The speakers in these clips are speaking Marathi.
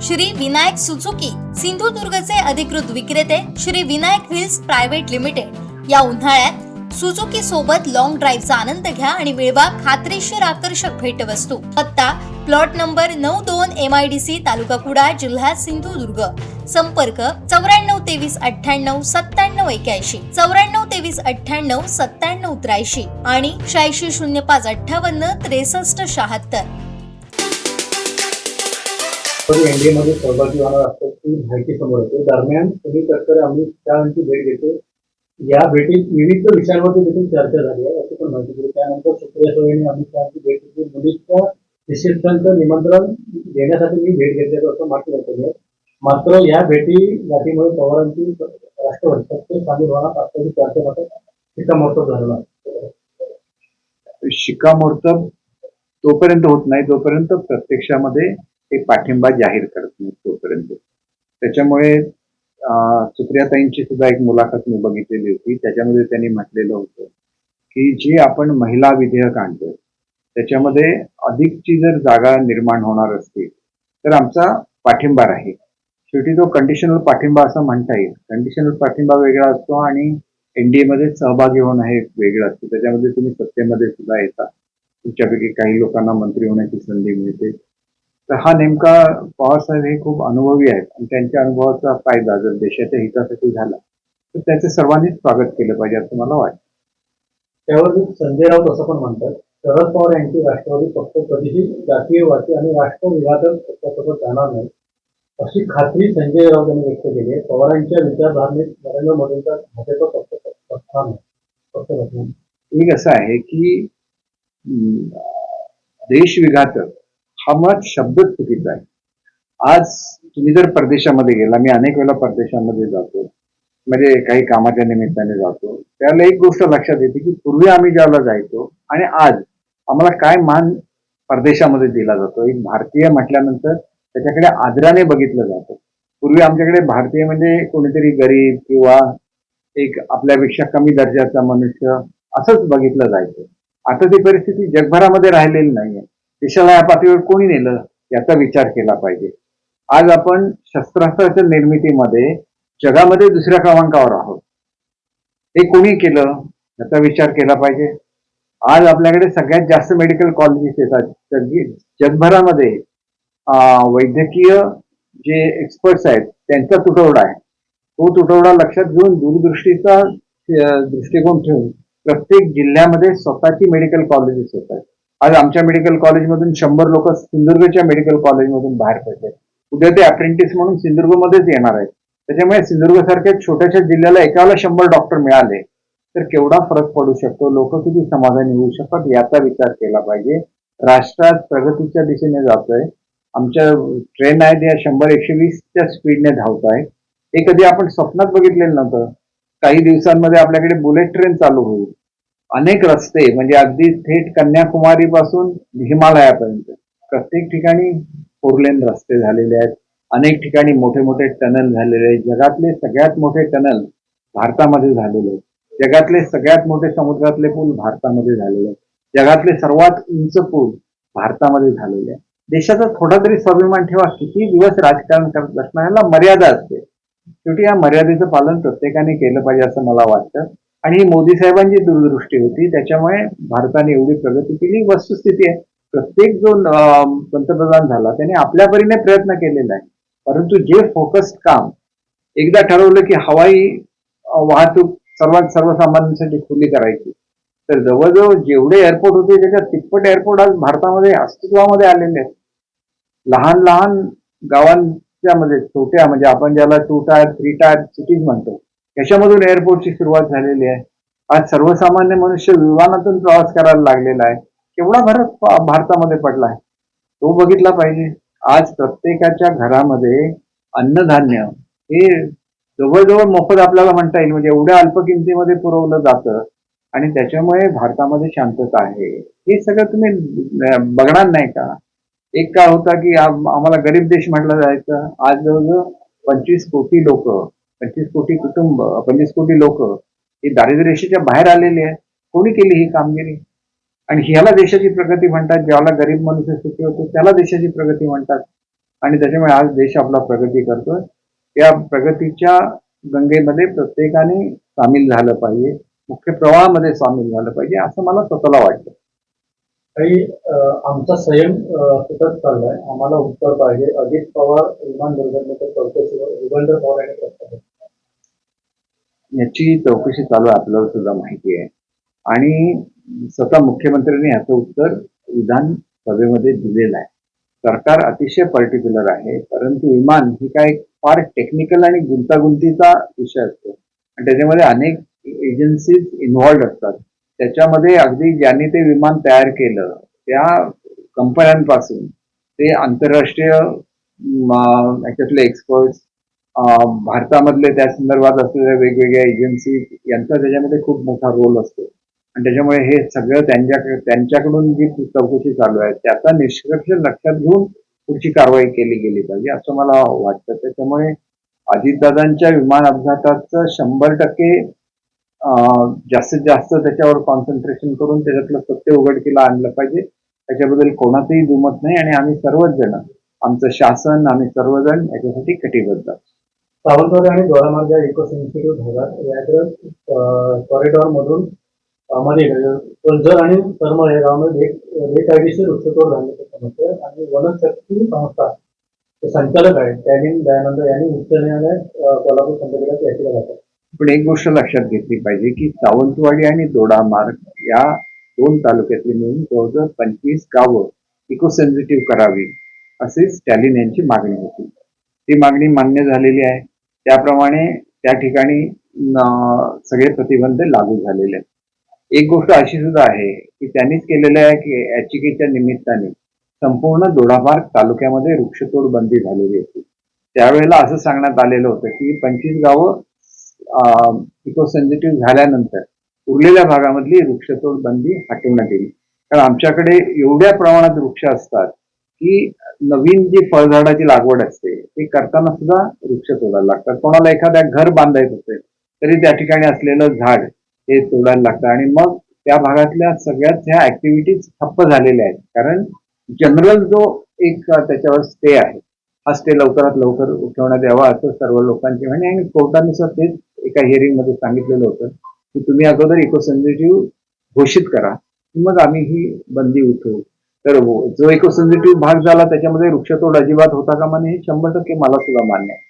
श्री विनायक सुझुकी सिंधुदुर्गचे अधिकृत विक्रेते Shri Vinayak wheels private limited या उन्हाळ्यात सुझुकी सोबत लॉंग ड्राईव्हचा आनंद घ्या आणि मिळवा खात्रीशीर आकर्षक भेटवस्तू. पत्ता प्लॉट नंबर 92 MIDC तालुका कुडाळ जिल्हा सिंधुदुर्ग. संपर्क 9423989781 9423989783 आणि 860558 6376. एनडीए मध्ये सहभागी होणार असतात ती माहिती समोर येते. दरम्यान तुम्ही तत्पर आम्ही शाळांची भेट घेतो. या भेटीत विविध विषयांवरती देखील चर्चा झाली आहे अशी पण माहिती दिली. त्यानंतर सुप्रिया सुळेंनी आम्ही शाळांची भेट घेतली. मुलीच्या रिसेप्शनचं निमंत्रण देण्यासाठी मी भेट घेतल्याचं असं म्हटलं आहे. मात्र या भेटी गाठीमुळे पवारांची राष्ट्रवादी सत्तेत सामील होणार असल्याची चर्चा मात्र शिक्कामोर्तब झालेला आहे. शिक्कामोर्तब तोपर्यंत होत नाही जोपर्यंत प्रत्यक्षामध्ये ते पाठिंबा जाहीर करत नाही तोपर्यंत. त्याच्यामुळे सुप्रियाताईंची सुद्धा एक मुलाखत मी बघितलेली होती. त्याच्यामध्ये त्यांनी म्हटलेलं होतं की जी आपण महिला विधेयक आणतो त्याच्यामध्ये अधिकची जर जागा निर्माण होणार असतील तर आमचा पाठिंबा राहील. शेवटी तो कंडिशनल पाठिंबा असं म्हणता येईल. कंडिशनल पाठिंबा वेगळा असतो आणि एनडीए मध्ये सहभागी होणं हे वेगळं असतं. त्याच्यामध्ये तुम्ही सत्तेमध्ये सुद्धा येता, तुमच्यापैकी काही लोकांना मंत्री होण्याची संधी मिळते. तर हा नेमका पवारसाहेब हे खूप अनुभवी आहेत आणि त्यांच्या अनुभवाचा फायदा जर देशाच्या हितासाठी झाला तर त्याचे सर्वांनीच स्वागत केलं पाहिजे असं मला वाटतं. त्यावर संजय राऊत असं पण म्हणतात शरद पवार यांची राष्ट्रवादी पक्ष कधीही जातीयवादी आणि राष्ट्रविघातक पक्षासोबत जाणार नाही अशी खात्री संजय राऊत यांनी व्यक्त केली आहे. पवारांच्या विचारधारणेत नरेंद्र मोदींचा भाजप पक्ष एक असं आहे की देशविघातक हा मुळात शब्दच चुकीचा आहे. आज तुम्ही जर परदेशामध्ये गेला, मी अनेक वेळा परदेशामध्ये जातो, म्हणजे काही कामाच्या निमित्ताने जातो, त्याला एक गोष्ट लक्षात येते की पूर्वी आम्ही ज्याला जायचो आणि आज आम्हाला काय मान परदेशामध्ये दिला जातो. एक भारतीय म्हटल्यानंतर त्याच्याकडे आदराने बघितलं जातं. पूर्वी आमच्याकडे भारतीय म्हणजे कोणीतरी गरीब किंवा एक आपल्यापेक्षा कमी दर्जाचा मनुष्य असंच बघितलं जायचं. आता ती परिस्थिती जगभरामध्ये राहिलेली नाहीये. देशाला या पातळीवर कोणी नेलं याचा विचार केला पाहिजे. आज आपण शस्त्रास्त्राच्या निर्मितीमध्ये जगामध्ये दुसऱ्या क्रमांकावर आहोत. हे कोणी केलं याचा विचार केला पाहिजे. आज आपल्याकडे सगळ्यात जास्त मेडिकल कॉलेजेस येतात जगभरामध्ये. वैद्यकीय जे एक्सपर्ट्स आहेत त्यांचा तुटवडा आहे. तो तुटवडा लक्षात घेऊन दूरदृष्टीचा दृष्टिकोन ठेवून प्रत्येक जिल्ह्यामध्ये स्वतःची मेडिकल कॉलेजेस होत आहेत. आज आमच्या मेडिकल कॉलेजमधून 100 लोक सिंधुदुर्गच्या मेडिकल कॉलेजमधून बाहेर पडले. उद्या ते अप्रेंटिस म्हणून सिंधुदुर्गमध्येच येणार आहेत. त्याच्यामुळे सिंधुदुर्गसारख्या छोट्याशा जिल्ह्याला एकाला 100 डॉक्टर मिळाले तर केवढा फरक पडू शकतो, लोक किती समाधानी होऊ शकतात याचा विचार केला पाहिजे. राष्ट्रात प्रगतीच्या दिशेने जातोय. आमच्या ट्रेन आहेत या 100-120च्या स्पीडने धावत आहेत. हे कधी आपण स्वप्नात बघितलेलं नव्हतं. काही दिवसांमध्ये आपल्याकडे बुलेट ट्रेन चालू होईल. अनेक रस्ते म्हणजे अगदी थेट कन्याकुमारी पासून हिमालयापर्यंत प्रत्येक ठिकाणी 4 लेन रस्ते झालेले आहेत. अनेक ठिकाणी मोठे मोठे टनल झालेले आहेत. जगातले सगळ्यात मोठे टनल भारतामध्ये झालेले आहेत. जगातले सगळ्यात मोठे समुद्रातले पूल भारतामध्ये झालेले आहेत. जगातले सर्वात उंच पूल भारतामध्ये झालेले आहेत. देशाचा थोडा तरी स्वाभिमान ठेवा. किती दिवस राजकारण करत बसणार, याला मर्यादा असते. शेवटी या मर्यादेचं पालन प्रत्येकाने केलं पाहिजे असं मला वाटतं. आणि ही मोदी साहेबांची दूरदृष्टी होती, त्याच्यामुळे भारताने एवढी प्रगती केली. वस्तुस्थिती आहे प्रत्येक जो पंतप्रधान झाला त्याने आपल्या परीने प्रयत्न केलेला आहे. परंतु जे फोकस्ड काम एकदा ठरवलं की हवाई वाहतूक सर्वसामान्यांसाठी खुली करायची तर जवळजवळ जेवढे एअरपोर्ट होते त्याच्या तिप्पट एअरपोर्ट आज भारतामध्ये अस्तित्वामध्ये आलेले आहेत. लहान लहान गावांच्या मध्ये छोट्या म्हणजे आपण ज्याला 2 टायर 3 टायर सिटीज म्हणतो याच्यामधून एअरपोर्टची सुरुवात झालेली आहे. आज सर्वसामान्य मनुष्य विमानातून प्रवास करायला लागलेला आहे. केवढा फरक भारतामध्ये पडला आहे तो बघितला पाहिजे. आज प्रत्येकाच्या घरामध्ये अन्नधान्य हे जवळजवळ मोफत आपल्याला म्हणता येईल, म्हणजे एवढ्या अल्प किमतीमध्ये पुरवलं जातं आणि त्याच्यामुळे भारतामध्ये शांतता आहे. हे सगळं तुम्ही बघणार नाही का? एक काळ होता की आम्हाला गरीब देश म्हटलं जायचं. आज जवळजवळ 25 कोटी लोक, 25 कोटी कुटुंब, 25 कोटी लोक ही दारिद्र्य रेषेच्या बाहेर आलेली आहे. कोणी केली ही कामगिरी? आणि ह्याला देशाची प्रगती म्हणतात. ज्याला गरीब मनुष्य सुखी होतो त्याला देशाची प्रगती म्हणतात. आणि त्याच्यामुळे आज देश आपला प्रगती करतोय. या प्रगतीच्या गंगेमध्ये प्रत्येकाने सामील झालं पाहिजे, मुख्य प्रवाहामध्ये सामील झालं पाहिजे, असं मला स्वतःला वाटतं. काही आमचा संयम सुटत चाललाय, आम्हाला उत्तर पाहिजे. अजित पवार विमान दुर्घटनेच्या चौकशीवर युगंधर पवार यांनी प्रस्ताव केला. याची चौकशी चालू आहे, आपल्याला सुद्धा माहिती आहे. आणि स्वतः मुख्यमंत्र्यांनी याचं उत्तर विधानसभेमध्ये दिलेलं आहे. सरकार अतिशय पर्टिक्युलर आहे, परंतु विमान ही काय फार टेक्निकल आणि गुंतागुंतीचा विषय असतो आणि त्याच्यामध्ये अनेक एजन्सीज इन्व्हॉल्ड असतात. त्याच्यामध्ये अगदी ज्यांनी ते विमान तयार केलं त्या कंपन्यांपासून ते आंतरराष्ट्रीय याच्यातले एक्सपर्ट्स, भारतामधले त्या संदर्भात असलेल्या वेगवेगळ्या एजन्सी यांचा त्याच्यामध्ये खूप मोठा रोल असतो आणि त्याच्यामुळे हे सगळं त्यांच्याकडून जी चौकशी चालू आहे त्याचा निष्कर्ष लक्षात घेऊन पुढची कारवाई केली गेली पाहिजे असं मला वाटतं. त्याच्यामुळे अजितदादांच्या विमान अपघाताचं 100% जास्तीत जास्त त्याच्यावर कॉन्सन्ट्रेशन करून त्याच्यातलं सत्य उघडकीला आणलं पाहिजे. त्याच्याबद्दल कोणाचंही दुमत नाही आणि आम्ही सर्वच जण, आमचं शासन, आम्ही सर्वजण याच्यासाठी कटिबद्ध आहोत. सावंतवाडी आणि दोडामार्ग इको सेन्सिटिव्ह भागात व्याघ्र कॉरिडॉर मधून मध्ये कोलजर आणि करमळ या गावामध्ये बेकायदेशीर वृक्षतोड झाल्याची समस्या आणि वनशक्ती संस्था संचालक आहेत त्यानी दयानंद यांनी उच्च न्यायालयात कोल्हापूर खंडपीठात याचिका दाखल. पण एक गोष्ट लक्षात घेतली पाहिजे की सावंतवाडी आणि दोडामार्ग या 2 तालुक्यातली मिळून जवळजवळ 25 गावं इको सेन्सिटिव्ह करावी अशी स्टॅलिन यांची मागणी होती. ती मागणी मान्य झालेली आहे. त्याप्रमाणे त्या ठिकाणी सगळे प्रतिबंध लागू झालेले आहेत. एक गोष्ट अशी सुद्धा आहे की त्यांनीच केलेलं आहे की याचिकेच्या निमित्ताने संपूर्ण दोडामार्ग तालुक्यामध्ये वृक्षतोड बंदी झालेली होती. त्यावेळेला असं सांगण्यात आलेलं होतं की 25 गावं इको सेन्सिटिव्ह झाल्यानंतर उरलेल्या भागामधली वृक्षतोड बंदी हटवण्यात येईल. कारण आमच्याकडे एवढ्या प्रमाणात वृक्ष असतात की नवीन जी फळझाडाची लागवड असते ती करताना सुद्धा वृक्ष तोडायला लागतात. कोणाला एखाद्या घर बांधायचं असेल तरी त्या ठिकाणी असलेलं झाड हे तोडायला लागतं आणि मग त्या भागातल्या सगळ्याच ह्या ऍक्टिव्हिटीज ठप्प झालेल्या आहेत. कारण जनरल जो एक त्याच्यावर स्टे आहे हा स्टे लवकरात लवकर उठवण्यात यावा असं सर्व लोकांची म्हणे आणि कोर्टाने सुद्धा तेच एका हिअरिंग मध्ये सांगितलेलं होतं की तुम्ही अगोदर इको सेन्सिटिव्ह घोषित करा मग आम्ही ही बंदी उठवू. तर जो इको सेन्सिटिव्ह भाग झाला त्याच्यामध्ये वृक्षतोड अजिबात होता कामा नये हे 100% मला सुद्धा मान्य आहे.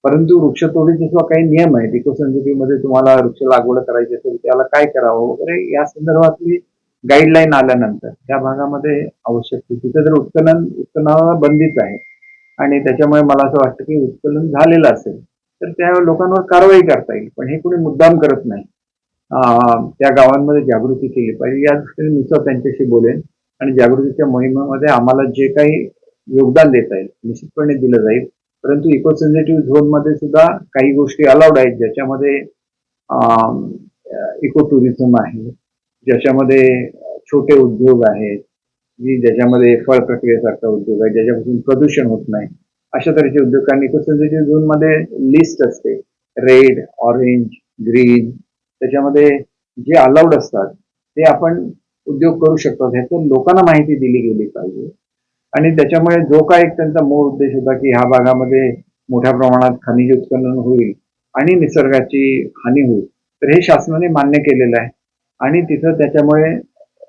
परंतु वृक्षतोडीचे सुद्धा काही नियम आहेत. इको सेन्सिटिव्ह मध्ये तुम्हाला वृक्ष लागवड करायची असेल त्याला काय करावं वगैरे या संदर्भातली गाईडलाईन आल्यानंतर त्या भागामध्ये आवश्यक तिथे जर उत्खननाला बंदीच आहे आणि त्याच्यामुळे मला असं वाटतं की उत्खनन झालेलं असेल तर त्या लोकांवर कारवाई करता येईल. पण हे कोणी मुद्दाम करत नाही. त्या गावांमध्ये जागृती केली पाहिजे या दृष्टीने मी सुद्धा त्यांच्याशी बोलेन आणि जागृतीच्या मोहिमेमध्ये आम्हाला जे काही योगदान देता येईल निश्चितपणे दिलं जाईल. परंतु इको सेन्सिटिव्ह झोन मध्ये सुद्धा काही गोष्टी अलाउड आहेत ज्याच्यामध्ये इको टुरिझम आहे, ज्याच्यामध्ये छोटे उद्योग आहेत, ज्याच्यामध्ये फळ प्रक्रियेसारखा उद्योग आहे ज्याच्यापासून प्रदूषण होत नाही अशा तऱ्हेचे उद्योग. कारण इको सेन्सिटिव्ह झोन मध्ये लिस्ट असते रेड, ऑरेंज, ग्रीन, त्याच्यामध्ये जे अलाउड असतात ते आपण उद्योग करू शकतो. ह्याचं लोकांना माहिती दिली गेली पाहिजे आणि त्याच्यामुळे जो काय एक त्यांचा मूळ उद्देश होता की ह्या भागामध्ये मोठ्या प्रमाणात खनिज उत्खनन होईल आणि निसर्गाची हानी होईल तर हे शासनाने मान्य केलेलं आहे आणि तिथं त्याच्यामुळे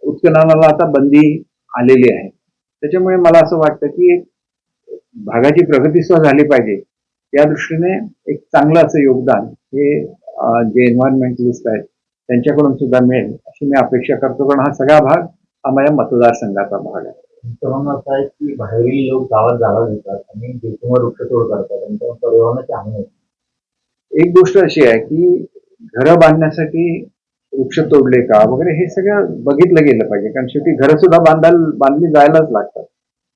उत्खननाला आता बंदी आलेली आहे. त्याच्यामुळे मला असं वाटतं की एक भागाची प्रगती सुद्धा झाली पाहिजे या दृष्टीने एक चांगलं असं योगदान हे जे एन्व्हायरमेंटलिस्ट आहेत त्यांच्याकडून सुद्धा मिळेल अशी मी अपेक्षा करतो. कारण हा सगळा भाग हा माझ्या मतदारसंघाचा भाग आहे. असं आहे की बाहेरील लोक गावात जागा घेतात आणि बेसुमार वृक्षतोड करतात आणि पर्यावरणाची हानी होते. एक गोष्ट अशी आहे की घरं बांधण्यासाठी वृक्ष तोडले का वगैरे हे सगळं बघितलं गेलं पाहिजे. कारण शेवटी घरं सुद्धा बांधली जायलाच लागतात.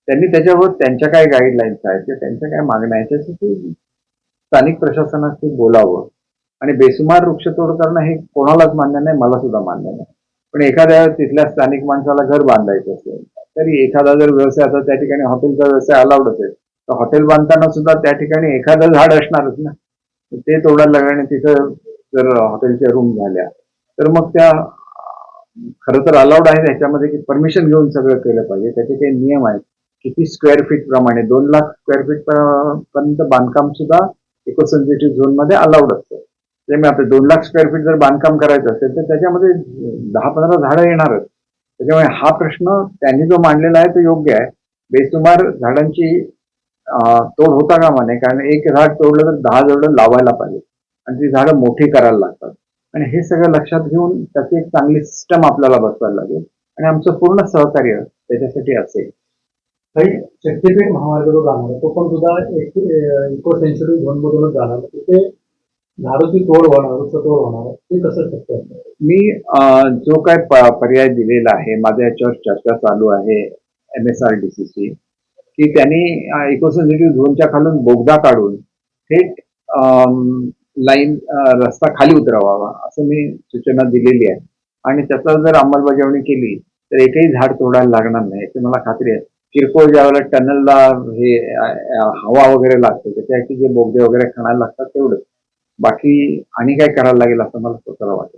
त्यांनी त्याच्यावर त्यांच्या काय गाईडलाईन्स आहेत किंवा त्यांच्या काय मागण्या आहेत त्यासाठी स्थानिक प्रशासनाशी बोलावं आणि बेसुमार वृक्षतोड करणं हे कोणालाच मान्य नाही, मला सुद्धा मान्य नाही. पण एखाद्या तिथल्या स्थानिक माणसाला घर बांधायचं असेल तरी एखादा जर व्यवसाय आता त्या ठिकाणी हॉटेलचा व्यवसाय अलाउड असेल तर हॉटेल बांधताना सुद्धा त्या ठिकाणी एखादं झाड असणारच ना, ते तोडायला लागल्याने तिथं जर हॉटेलच्या रूम झाल्या तर मग त्या खरं तर अलाउड आहे ह्याच्यामध्ये की परमिशन घेऊन सगळं केलं पाहिजे. त्याचे काही नियम आहेत किती स्क्वेअर फीट प्रमाणे 2 लाख स्क्वेअर फीट पर्यंत बांधकाम सुद्धा इको सेन्सिटिव्ह झोन मध्ये अलाउड असतं. ते मी आपलं 2 लाख स्क्वेअर फीट जर बांधकाम करायचं असेल तर त्याच्यामध्ये 10-15 झाडं येणारच. त्याच्यामुळे हा प्रश्न त्यांनी जो मांडलेला आहे तो योग्य आहे. बेसुमार झाडांची तोड होता कामा नये, कारण एक झाड तोडलं तर 10 झाडं लावायला पाहिजे आणि ती झाडं मोठी करायला लागतात. आणि हे सगळं लक्षात घेऊन त्याची एक चांगली सिस्टम आपल्याला बसवायला लागेल आणि आमचं पूर्ण सहकार्य त्याच्यासाठी असेल. काही शक्तीपीठ महामार्ग जो जाणार आहे, तो पण सुद्धा इको सेन्सिटिव्ह झोन मधूनच जाणार. तिथे झाडाची तोड होणार, वृक्षतोड होणार आहे. ते कसं शक्य आहे? मी जो काय पर्याय दिलेला आहे, माझ्या याच्यावर चर्चा चालू आहे MSRDCची, की त्यांनी इको सेन्सिटिव्ह झोनच्या खालून बोगदा काढून थेट लाईन रस्ता खाली उतरवावा असं मी सूचना दिलेली आहे. आणि त्याचा जर अंमलबजावणी केली तर एकही झाड तोडायला लागणार नाही याची मला खात्री आहे. किरकोळ ज्यावेळेला टनलला हे हवा वगैरे लागते त्याच्यासाठी जे बोगदे वगैरे खणायला लागतात तेवढंच, बाकी आणि काय करायला लागेल असं मला स्वतःला वाटतं.